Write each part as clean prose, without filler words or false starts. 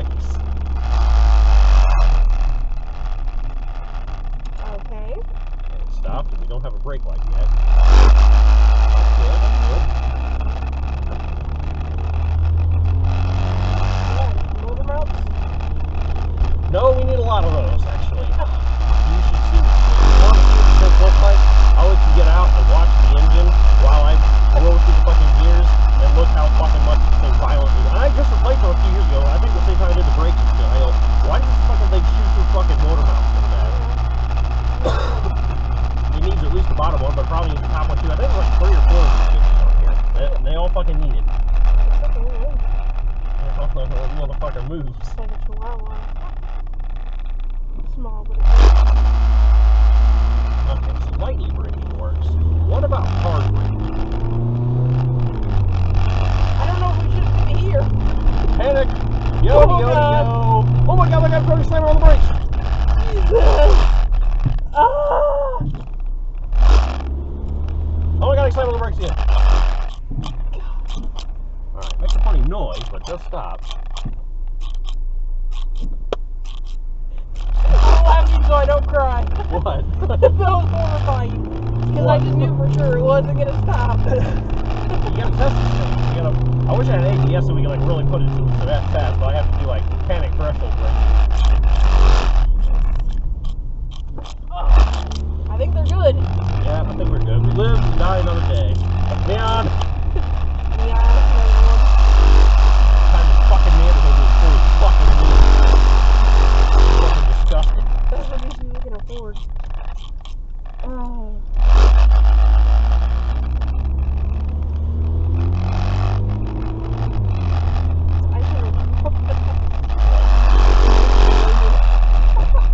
brakes. Okay. And stopped, and we don't have a brake light yet. That's good, that's good. Motor mounts? No, we need a lot of those, actually. You should see what this looks like. I'll let you get out and watch the engine while I roll through the fucking gears and look how fucking much this thing violently. And I just replaced them a few years ago. I think the same time I did the brakes and shit. I go, why does this fucking thing shoot through fucking motor mounts so bad? It needs at least the bottom one, but probably needs the top one too. I think there's like 3 or 4 of these bitches on here. They all fucking need it. That motherfucker moves. It's like a chihuahua. Small, but Okay, so lightly braking works. What about hard braking? I don't know if we should put it here. Panic! Yo, Oh, yo, God. yo! Oh my god, I got to slam on the brakes! Jesus! Ah! Oh my god, I slammed on the brakes again. Alright, makes a funny noise, but just stop. I'm laughing so I don't cry. What? That was horrifying. Because I just knew for sure it wasn't going to stop. You gotta test this thing. You gotta. I wish I had ABS so we could like really put it to that fast, but I have to do like panic threshold braking. I think they're good. Yeah, I think we're good. We live to die another day. Neon! Yeah, Kind of fucking neighborhood is fully fucking mean. Fucking disgusting. that's what we can afford. Oh.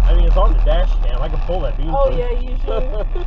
I mean, it's on the dash cam. I can pull that beam. Oh yeah, you should.